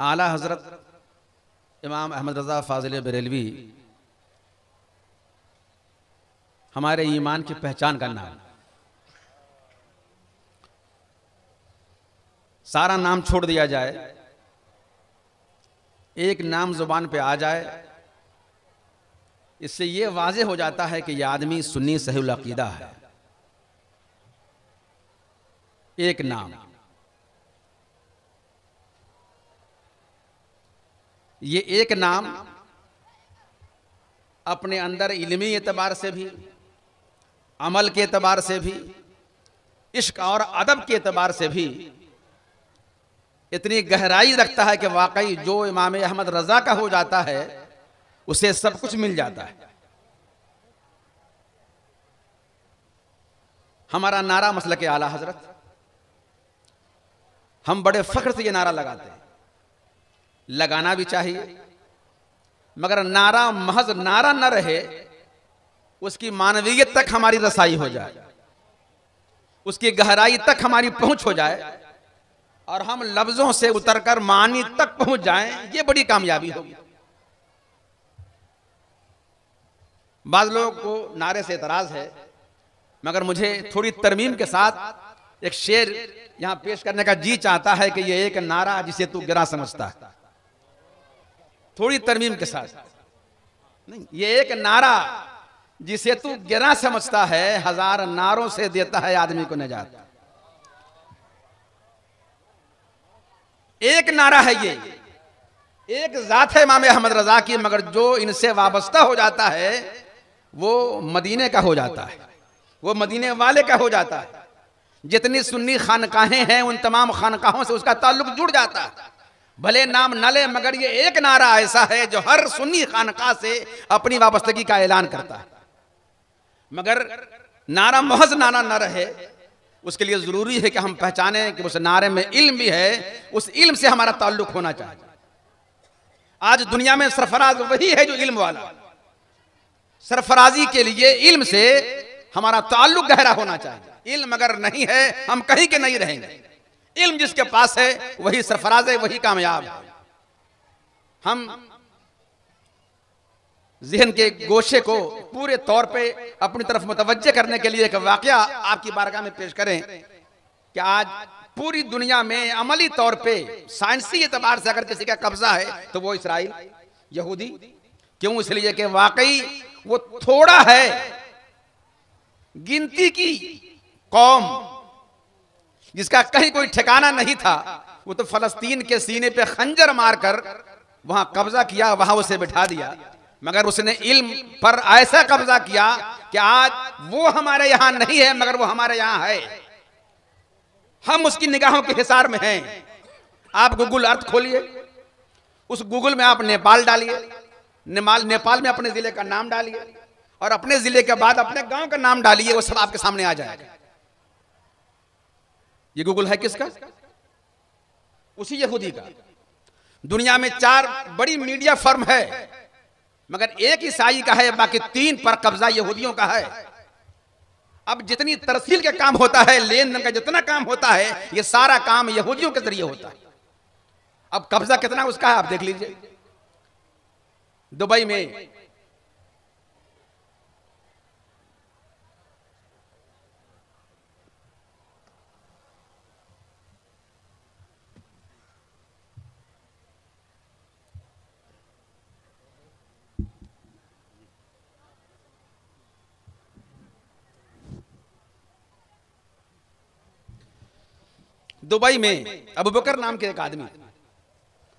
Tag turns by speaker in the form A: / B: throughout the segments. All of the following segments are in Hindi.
A: आला हजरत इमाम अहमद रज़ा फाजिल बरेलवी हमारे ईमान की पहचान का नाम। सारा नाम छोड़ दिया जाए, एक नाम जुबान पे आ जाए, इससे ये वाज़ेह हो जाता है कि यह आदमी सुन्नी सहीहुल अकीदा है। एक नाम, ये एक नाम अपने अंदर इल्मी एतबार से भी, अमल के एतबार से भी, इश्क और अदब के एतबार से भी इतनी गहराई रखता है कि वाकई जो इमाम अहमद रज़ा का हो जाता है उसे सब कुछ मिल जाता है। हमारा नारा मसलक आला हजरत, हम बड़े फख्र से ये नारा लगाते हैं, लगाना भी चाहिए, मगर नारा महज नारा न रहे, उसकी मानवीयत तक हमारी रसाई हो जाए, उसकी गहराई तक हमारी पहुंच हो जाए और हम लफ्जों से उतरकर मानी तक पहुंच जाएं, ये बड़ी कामयाबी होगी। बाज़ लोगों को नारे से एतराज है, मगर मुझे थोड़ी तरमीम के साथ एक शेर यहां पेश करने का जी चाहता है कि ये एक नारा जिसे तू गिरा समझता है। थोड़ी तरमीम के साथ नहीं, ये एक नारा जिसे तू गिरा समझता है, हजार नारों से देता है आदमी को निजात। एक नारा है ये, एक जात है इमाम अहमद रज़ा की, मगर जो इनसे वाबस्ता हो जाता है वो मदीने का हो जाता है, वो मदीने वाले का हो जाता है। जितनी सुन्नी खानकाहें हैं उन तमाम खानकाहों से उसका ताल्लुक जुड़ जाता है। भले नाम न ले, मगर ये एक नारा ऐसा है जो हर सुन्नी खानका से अपनी वाबस्तगी का ऐलान करता है। मगर नारा महज नारा न रहे, उसके लिए जरूरी है कि हम पहचानें कि उस नारे में इल्म भी है, उस इल्म से हमारा ताल्लुक होना चाहिए। आज दुनिया में सरफराज वही है जो इल्म वाला। सरफराजी के लिए इल्म से हमारा ताल्लुक गहरा होना चाहिए। इल्म अगर नहीं है हम कहीं के नहीं रहेंगे। इल्म जिसके पास है वही सरफराज है, वही कामयाब है। हम ज़हन के गोशे को पूरे तौर पे अपनी तरफ मुतवज्जे करने के लिए एक वाकया आपकी बारगाह में पेश करें कि आज पूरी दुनिया में अमली तौर पे साइंसी एतबार से अगर किसी का कब्जा है तो वो इसराइल, यहूदी। क्यों? इसलिए कि वाकई वो थोड़ा है गिनती की कौम जिसका कहीं कोई ठिकाना नहीं था। वो तो फलस्तीन के सीने पे खंजर मारकर वहां कब्जा किया, वहां उसे बिठा दिया, मगर उसने इल्म पर ऐसा कब्जा किया कि आज वो हमारे यहां नहीं है मगर वो हमारे यहां है। हम उसकी निगाहों के हिसार में हैं। आप गूगल अर्थ खोलिए, उस गूगल में आप नेपाल डालिए, नेपाल में अपने जिले का नाम डालिए और अपने जिले के बाद अपने गांव का नाम डालिए, वो सब आपके सामने आ जाएगा। ये गूगल है किसका? उसी यहूदी का। दुनिया में 4 बड़ी मीडिया फर्म है मगर एक ईसाई का है, बाकी 3 पर कब्जा यहूदियों का है। अब जितनी तरसील के काम होता है, लेन देन का जितना काम होता है, ये सारा काम यहूदियों के जरिए होता है। अब कब्जा कितना उसका है आप देख लीजिए। दुबई में अबू बकर नाम के एक आदमी,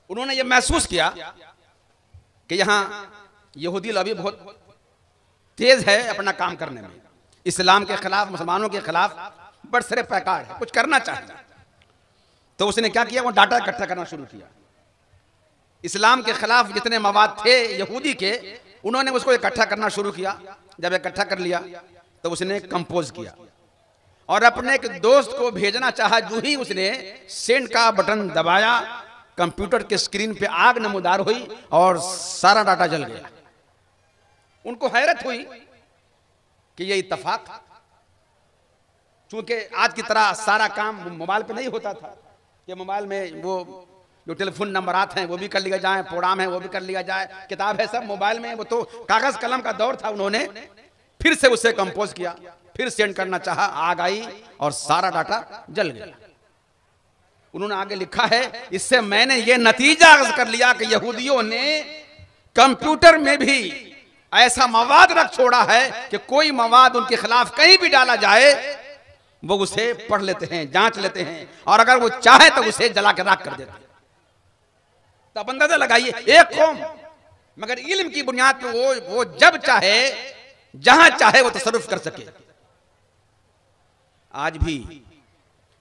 A: उन्होंने यह महसूस किया कि यहां यहूदी लॉबी बहुत तेज है अपना काम करने में, इस्लाम के खिलाफ, मुसलमानों के खिलाफ बरसरे पैकार है, कुछ करना चाहता। तो उसने क्या किया? वो डाटा इकट्ठा करना शुरू किया। इस्लाम के खिलाफ जितने मवाद थे यहूदी के, उन्होंने उसको इकट्ठा करना शुरू किया। जब इकट्ठा कर लिया तो उसने कंपोज किया और अपने एक दोस्त को भेजना चाहा। जो ही उसने सेंड का बटन दबाया, कंप्यूटर के स्क्रीन पे आग नमूदार हुई और सारा डाटा जल गया। उनको हैरत हुई कि ये इत्तेफाक, चूंकि आज की तरह सारा काम मोबाइल पे नहीं होता था कि मोबाइल में वो जो टेलीफोन नंबरात हैं वो भी कर लिया जाए, प्रोग्राम है वो भी कर लिया जाए, किताब है सब मोबाइल में। वो तो कागज कलम का दौर था, उन्होंने फिर से उसे कंपोज किया, फिर सेंड करना चाहा, आग आई और सारा डाटा जल गया। उन्होंने आगे लिखा है, इससे मैंने ये नतीजा कर लिया कि यहूदियों ने कंप्यूटर में भी ऐसा मवाद रख छोड़ा है कि कोई मवाद उनके खिलाफ कहीं भी डाला जाए वो उसे पढ़ लेते हैं, जांच लेते हैं, और अगर वो चाहे तो उसे जला के राख कर देते हैं। तो आप अंदाजा लगाइए, एक कौम मगर इल्म की बुनियाद पर वो जब चाहे जहां चाहे वो तसर्रुफ कर सके। आज भी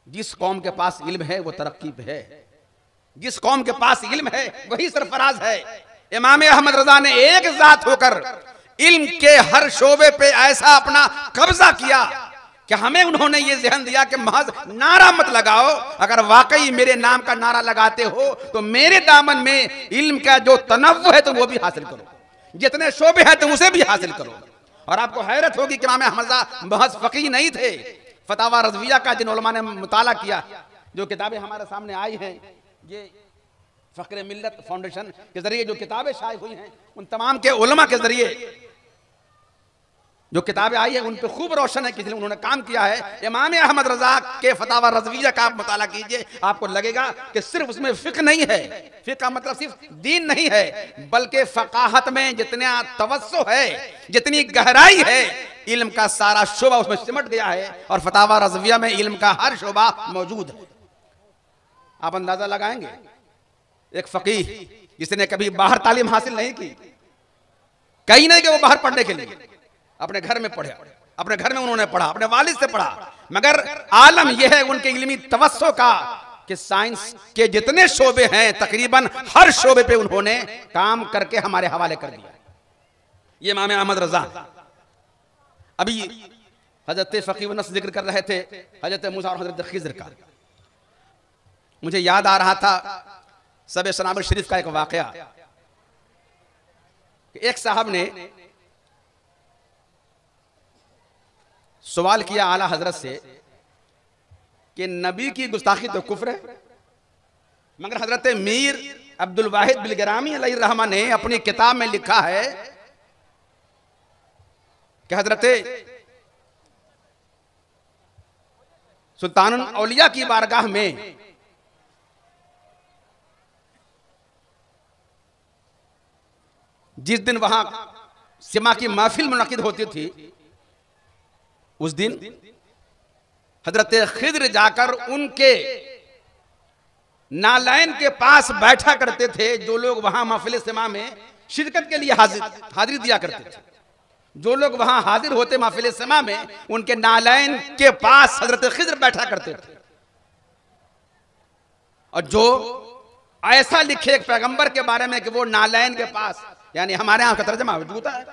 A: जिस कौम के पास इल्म है वो तरक्की पे है, जिस कौम के पास इल्म है वही सरफराज है। इमाम अहमद रजा ने एक जात होकर इल्म के हर शोबे पे ऐसा अपना कब्जा किया कि हमें उन्होंने ये ज़हन दिया कि महज नारा मत लगाओ, अगर वाकई मेरे नाम का नारा लगाते हो तो मेरे दामन में इल्म का जो तनव्वुह है तो वो भी हासिल करो, जितने शोबे हैं तुम उसे भी हासिल करो। और आपको हैरत होगी कि इमाम अहमद महज फकीह नहीं थे। फतावा रज़विया का जिन उलमा ने मुताला किया, जो किताबें हमारे सामने आई हैं, ये फ़ख्र मिल्लत फाउंडेशन के जरिए जो किताबें शाये हुई हैं, उन तमाम के उलमा के जरिए जो किताबें आई है उन पे खूब रोशन है कि उन्होंने काम किया है। इमाम अहमद रजा के फतावा रज़विया का आप मुताला कीजिए, आपको लगेगा कि सिर्फ उसमें फ़िक़्ह नहीं है, फ़िक़्ह का मतलब सिर्फ दीन नहीं है, बल्कि फ़क़ाहत में जितना तवस्सु है, जितनी गहराई है, इल्म का सारा शोबा उसमें सिमट गया है। और फतावा रज़विया में इल्म का हर शोबा मौजूद है। आप अंदाजा लगाएंगे, एक फ़क़ीह जिसने कभी बाहर तालीम हासिल नहीं की, कहीं नहीं कि वो बाहर पढ़ने के लिए, अपने घर में पढ़े, अपने घर में उन्होंने पढ़ा, अपने वालिद से पढ़ा, मगर आलम यह है उनके इल्मी तवस्सु का कि साइंस के जितने शोबे हैं तकरीबन हर शोबे पे उन्होंने काम करके हमारे हवाले कर दिया। ये इमाम अहमद रजा। अभी हजरत फ़क़ीह नस्र जिक्र कर रहे थे हजरत मूसा और हजरत खिज़र का, मुझे याद आ रहा था सब सनाब शरीफ का एक वाक़या। एक साहब ने सवाल किया आला हजरत से कि नबी की गुस्ताखी तो कुफ्र है, मगर हजरत मीर अब्दुल वाहिद बिलगरामी अलैहिर्रहमा ने अपनी किताब में लिखा है कि हजरत सुल्तानुल औलिया की बारगाह में जिस दिन वहां सिमा की महफिल मुनक़िद होती थी, उस दिन हजरत खिद्र जाकर उनके नालैन के पास बैठा करते थे। जो लोग वहां महफिल सिमा में शिरकत के लिए हाजिरी दिया करते थे, जो लोग वहां हाजिर होते महफिल सिमा में, उनके नालैन के पास हजरत खिद्र बैठा करते थे। और जो ऐसा लिखे एक पैगंबर के बारे में कि वो नालैन के पास, यानी हमारे यहां का तर्जमा जूता है,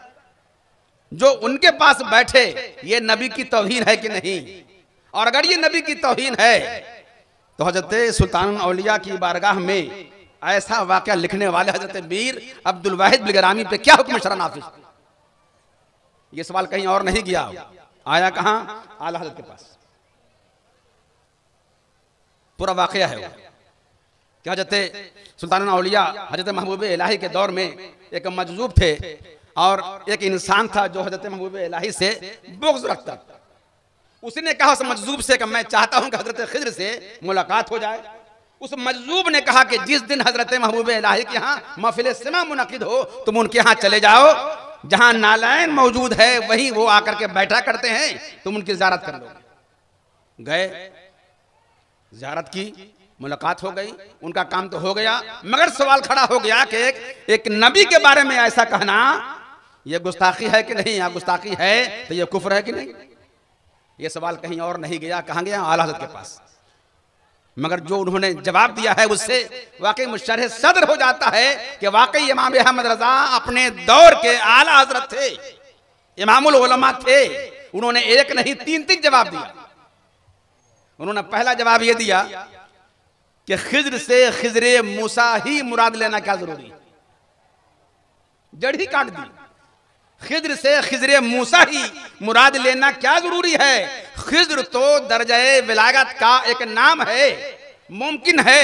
A: जो उनके पास बैठे, ये नबी की तौहीन है कि नहीं? और अगर ये नबी की तौहीन है तो हजरत सुल्तानुल औलिया की बारगाह में ऐसा वाक़या लिखने वाले हजरत मीर अब्दुल वाहिद बिलगरामी पे क्या हुक्म शरअ नाफिज? ये सवाल कहीं और नहीं गया, आया कहां? आला हजरत के पास। पूरा वाक़या है वो कि हजरत सुल्तानुल औलिया हजरत महबूब इलाही के दौर में एक मजजूब थे और एक इंसान था जो हजरत महबूब इलाही से बुग़्ज़ रखता था। उसने कहा उस मजजूब से कि मैं चाहता हूं कि हजरत खिद्र से मुलाकात हो जाए। उस मजजूब ने कहा कि जिस दिन हजरत महबूब इलाही के यहाँ महफिल सिमा मुनक़िद हो तुम उनके यहाँ चले जाओ, जहां नालैन मौजूद है वहीं वो आकर के बैठा करते हैं, तुम उनकी ज़ियारत कर लो। गए, ज़ियारत की, मुलाकात हो गई, उनका काम तो हो गया, मगर सवाल खड़ा हो गया कि एक नबी के बारे में ऐसा कहना यह गुस्ताखी है कि नहीं? या गुस्ताखी है तो यह कुफ्र है कि नहीं? यह सवाल कहीं और नहीं गया, कहां गया? आला हज़रत के पास। मगर जो उन्होंने जवाब दिया है उससे वाकई मुशर्रह सदर हो जाता है कि वाकई इमाम अहमद रजा अपने दौर के आला हज़रत थे, इमामुल उलमा थे। उन्होंने एक नहीं तीन जवाब दिया। उन्होंने पहला जवाब यह दिया कि खिज्र से खिज्रे मूसा ही मुराद लेना क्या जरूरी? जड़ ही काट दी। खिज्र से खिज्रे मूसा ही मुराद लेना क्या जरूरी है? खिज्र तो दर्जे विलायत का एक नाम है। मुमकिन है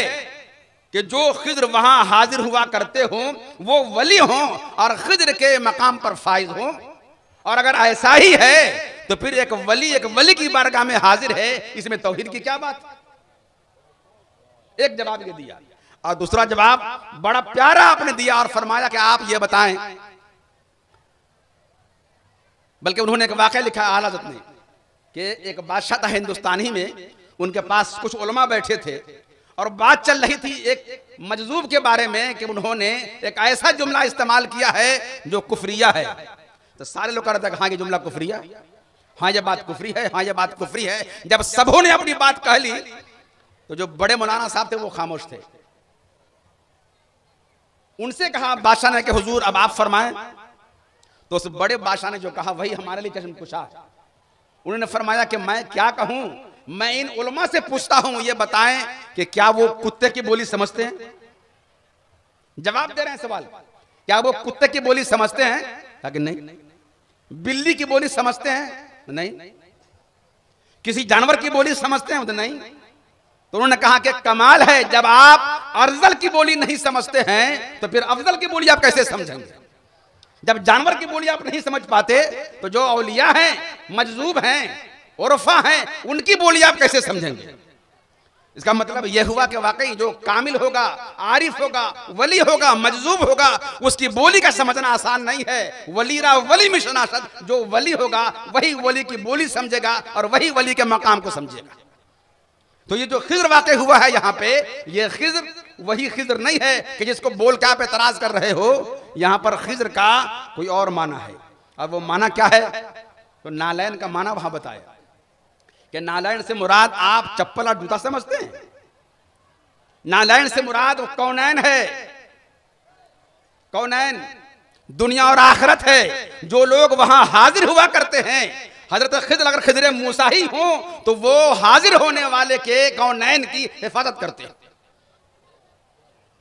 A: कि जो खिज्र वहां हाजिर हुआ करते हो वो वली हों और खिज्र के मकाम पर फाइज हों। और अगर ऐसा ही है तो फिर एक वली की बारगाह में हाजिर है, इसमें तौहीद की क्या बात? एक जवाब ये दिया। और दूसरा जवाब बड़ा प्यारा आपने दिया और फरमाया कि आप ये बताएं, बल्कि उन्होंने एक वाकया लिखा आला हज़रत ने कि एक बादशाह था हिंदुस्तानी में, उनके पास कुछ उलमा बैठे थे और बात चल रही थी एक मजजूब के बारे में कि उन्होंने एक ऐसा जुमला इस्तेमाल किया है जो कुफरिया है। तो सारे लोग कह रहे थे हाँ ये जुमला कुफरिया, हाँ ये बात कुफरी है, हाँ ये बात कुफरी है। जब सबों ने अपनी बात कह ली तो जो बड़े मौलाना साहब थे वो खामोश थे। उनसे कहा बादशाह ने कि हुजूर अब आप फरमाएं। तो उस बड़े बादशाह ने जो कहा वही हमारे लिए चश्म कुशा। उन्होंने फरमाया कि मैं क्या कहूं, मैं इन उलमा से पूछता हूं ये बताएं कि क्या वो कुत्ते की बोली समझते हैं? जवाब दे रहे हैं सवाल, क्या वो कुत्ते की बोली समझते हैं? कहा कि नहीं। बिल्ली की बोली समझते हैं? नहीं। किसी जानवर की बोली समझते हैं? तो नहीं। तो उन्होंने कहा कि कमाल है, जब आप अफजल की बोली नहीं समझते हैं तो फिर अफजल की बोली आप कैसे समझेंगे? जब जानवर की बोली आप नहीं समझ पाते तो जो औलिया हैं, मजजूब हैं, उर्फा हैं, उनकी बोली आप कैसे समझेंगे? इसका मतलब यह हुआ कि वाकई जो कामिल होगा, आरिफ होगा, वली होगा, मजजूब होगा, उसकी बोली का समझना आसान नहीं है। वलीरा वली मिशनाशद, जो वली होगा वही वली की बोली समझेगा और वही वली के मकाम को समझेगा। तो ये जो खिज्र वाक़या हुआ है यहाँ पे, ये खिज्र वही खिज्र नहीं है कि जिसको बोल के आप एतराज कर रहे हो। यहाँ पर खिज्र का कोई और माना है। और वो माना क्या है? तो नालैन का माना वहां बताया कि नालैन से मुराद आप चप्पल और जूता समझते हैं? नालैन से मुराद वो कौनैन है। कौनैन दुनिया और आखिरत है। जो लोग वहां हाजिर हुआ करते हैं, हजरत खिज्र अगर खिज्र मूसा ही हो तो वो हाजिर होने वाले के कौनैन की हिफाजत करते हैं।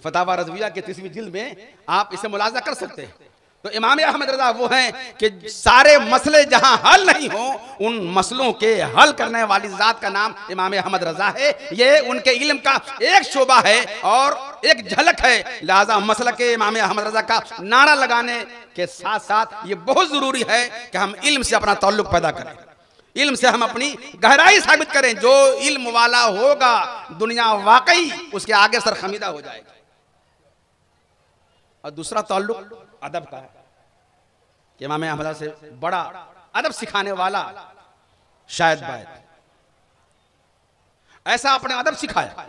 A: फतावा रज़विया के 30वीं जिल्द में आप इसे मुलाजा कर सकते हैं। तो इमाम अहमद रज़ा वो हैं कि सारे मसले जहां हल नहीं हो, उन मसलों के हल करने वाली जात का नाम इमाम अहमद रज़ा है। ये उनके इल्म का एक शोबा है और एक झलक है। लिहाजा मसला के इमाम अहमद रज़ा का नारा लगाने के साथ साथ ये बहुत जरूरी है कि हम इल्म से अपना ताल्लुक पैदा करें, इल्म से हम अपनी गहराई साबित करें। जो इल्म वाला होगा दुनिया वाकई उसके आगे सरखमीदा हो जाएगी। और दूसरा ताल्लुक अदब का है कि इमाम अहमद से बड़ा अदब सिखाने वाला शायद बायद ऐसा आपने अदब सिखाया।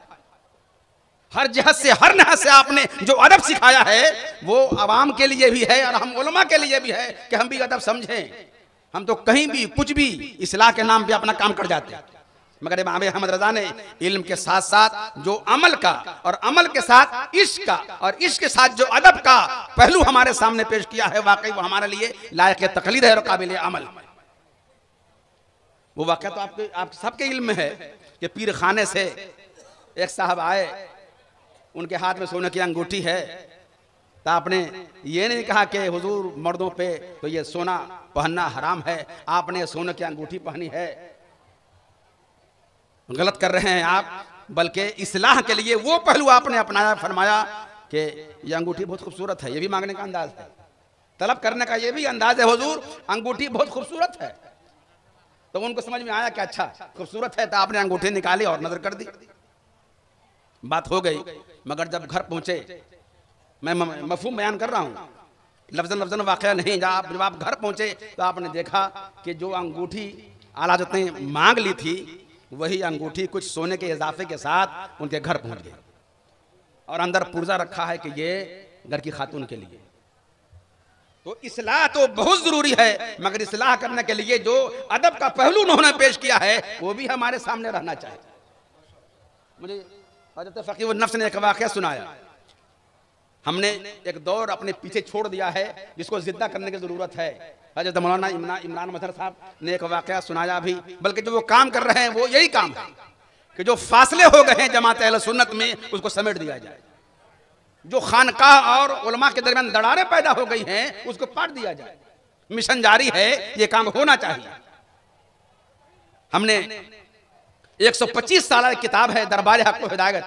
A: हर जहत से, हर नहत से आपने जो अदब सिखाया है वो अवाम के लिए भी है और हम उलमा के लिए भी है कि हम भी अदब समझें। हम तो कहीं भी कुछ भी इस्लाह के नाम पे अपना काम कर जाते हैं, मगर इमाम अहमद रज़ा ने इल्म के साथ साथ जो अमल का और अमल के साथ इश्क का और इश्क के साथ जो अदब का पहलू हमारे सामने पेश किया है, वाकई वो हमारे लिए लायक तकलीद है और काबिल अमल। वो वाकया तो आप सबके इल्म में है कि पीर खाने से एक साहब आए, उनके हाथ में सोने की अंगूठी है। तो आपने ये नहीं कहा कि हुजूर मर्दों पे तो ये सोना पहनना हराम है, आपने सोने की अंगूठी पहनी है, गलत कर रहे हैं आप, बल्कि इस्लाह के लिए वो पहलू आपने अपनाया। फरमाया कि ये अंगूठी बहुत खूबसूरत है। ये भी मांगने का अंदाज है, तलब करने का ये भी अंदाज है, हुजूर अंगूठी बहुत खूबसूरत है। तो उनको समझ में आया कि अच्छा खूबसूरत है, तो आपने अंगूठी निकाली और नजर कर दी, बात हो गई। मगर जब घर पहुंचे, मैं मफहूम बयान कर रहा हूं, लफ्ज़न लफ्ज़न वाक़या नहीं। जब आप घर पहुंचे तो आपने देखा कि जो अंगूठी आला हज़रत ने मांग ली थी वही अंगूठी कुछ सोने के इजाफे के साथ उनके घर पहुंच गई और अंदर पुर्जा रखा है कि ये घर की खातून के लिए। तो इस्लाह तो बहुत जरूरी है, मगर इस्लाह करने के लिए जो अदब का पहलू उन्होंने पेश किया है वो भी हमारे सामने रहना चाहिए। मुझे हज़रत फ़कीह नफ्स ने एक वाक़या सुनाया। हमने एक दौर अपने पीछे छोड़ दिया है जिसको जिद्दा करने की जरूरत है। हज़रत मौलाना इमरान मजहर साहब ने एक वाक़या सुनाया भी, बल्कि जो वो काम कर रहे हैं वो यही काम है कि जो फासले हो गए हैं जमात अहले सुन्नत में उसको समेट दिया जाए। जो खानकाह और उलमा के दरमियान दरारें पैदा हो गई हैं उसको पाट दिया जाए। मिशन जारी है, ये काम होना चाहिए। हमने 125 साल किताब है दरबार हक़ व हिदायत,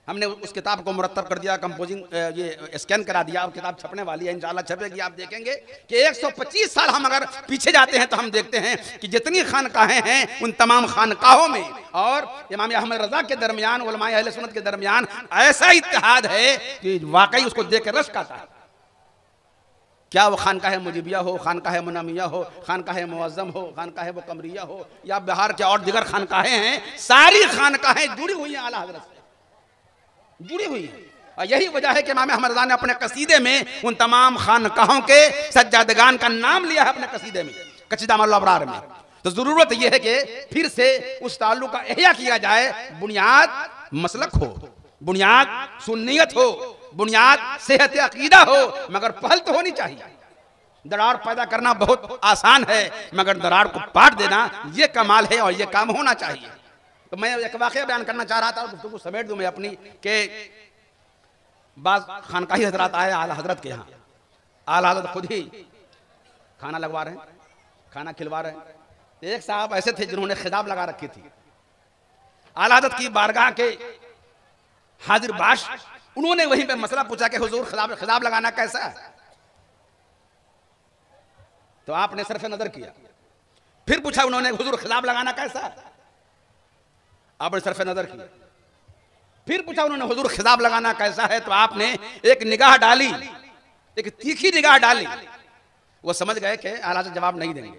A: हमने उस किताब को मुरत्तब कर दिया, कंपोजिंग ये स्कैन करा दिया, और किताब छपने वाली है, इंशाल्लाह छपेगी। आप देखेंगे कि 125 साल हम अगर पीछे जाते हैं तो हम देखते हैं कि जितनी खानकाहें हैं उन तमाम खानकाहों में और इमाम अहमद रज़ा के दरमियान, उलमाए अहले सुन्नत के दरमियान ऐसा इत्तेहाद है कि वाकई उसको देख कर रश्क आता है। क्या वो खानकाह मुजीबिया हो, खानकाह मुनामिया हो, खानकाह मुअज़्ज़म हो, खानकाह वो कमरिया हो, या बिहार के और दिगर खानकाहें हैं, सारी खानकाहें जुड़ी हुई हैं आला हज़रत से, जुड़ी हुई है। और यही वजह है कि इमाम अहमद रज़ा ने अपने कसीदे में उन तमाम खानकाहों के सज्जादगान का नाम लिया है अपने कसीदे में, कसीदा अबरार में। तो जरूरत यह है कि फिर से उस ताल्लुक का एहया किया जाए। बुनियाद मसलक हो, बुनियाद सुन्नियत हो, बुनियाद सेहत अकीदा हो, मगर पहल तो होनी चाहिए। दरार पैदा करना बहुत आसान है, मगर दरार को पाट देना यह कमाल है और यह काम होना चाहिए। तो मैं एक वाक़या बयान करना चाह रहा था, गुफ्तगू समेट दूं मैं अपनी, कि बाज़ खानकाही हजरात आए आला हजरत के यहाँ, आला हजरत खुद ही खाना लगवा रहे हैं, खाना खिलवा रहे हैं। एक साहब ऐसे थे जिन्होंने खिताब लगा रखी थी आला हजरत की बारगाह के हाजिर बाश। उन्होंने वहीं पे मसला पूछा कि हुजूर खिताब लगाना कैसा है? तो आपने सरफ नजर किया। फिर पूछा उन्होंने, हुजूर खिताब लगाना कैसा है? आपने सरफ नजर किया। फिर पूछा उन्होंने, हुजूर खिताब लगाना कैसा है? तो आपने एक निगाह डाली, एक तीखी निगाह डाली। वो समझ गए कि आला हज़रत जवाब नहीं देंगे,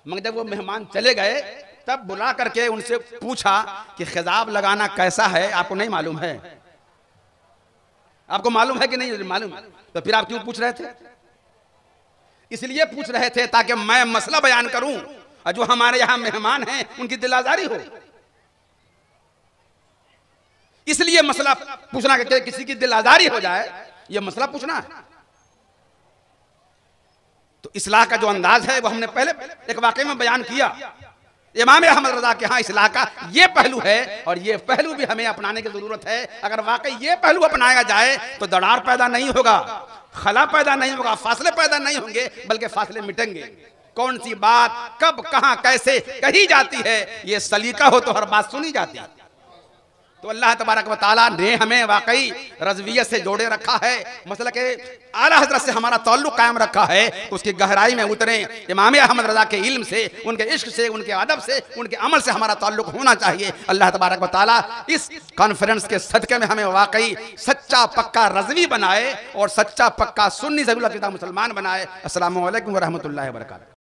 A: मगर जब वो मेहमान चले गए तब बुला करके उनसे पूछा कि खिताब लगाना कैसा है, आपको नहीं मालूम है? आपको मालूम है कि नहीं मालूम? तो फिर आप क्यों पूछ रहे थे? इसलिए पूछ रहे थे ताकि मैं मसला बयान करूं और जो हमारे यहां मेहमान हैं उनकी दिलाजारी हो। इसलिए मसला पूछना कि किसी की दिलाजारी हो जाए, यह मसला पूछना है। तो इस्लाह का जो अंदाज है वो हमने पहले एक वाकये में बयान किया। इमाम अहमद रज़ा के यहाँ इस्लाह का ये पहलू है और ये पहलू भी हमें अपनाने की जरूरत है। अगर वाकई ये पहलू अपनाया जाए तो दरार पैदा नहीं होगा, खला पैदा नहीं होगा, फासले पैदा नहीं होंगे, बल्कि फासले मिटेंगे। कौन सी बात कब कहां कैसे कही जाती है, ये सलीका हो तो हर बात सुनी जाती है। तो अल्लाह तबारक व तआला ने हमें वाकई रज़वियत से जोड़े रखा है, मसला के आला हज़रत से हमारा ताल्लुक कायम रखा है। तो उसकी गहराई में उतरे, इमाम अहमद रज़ा के इल्म से, उनके इश्क से, उनके अदब से, उनके अमल से हमारा ताल्लुक होना चाहिए। अल्लाह तबारक व तआला इस कॉन्फ्रेंस के सदक़े में हमें वाकई सच्चा पक्का रज़वी बनाए और सच्चा पक्का सुन्नी ज़रूर मुसलमान बनाए। अस्सलामु अलैकुम व रहमतुल्लाहि व बरकातहू।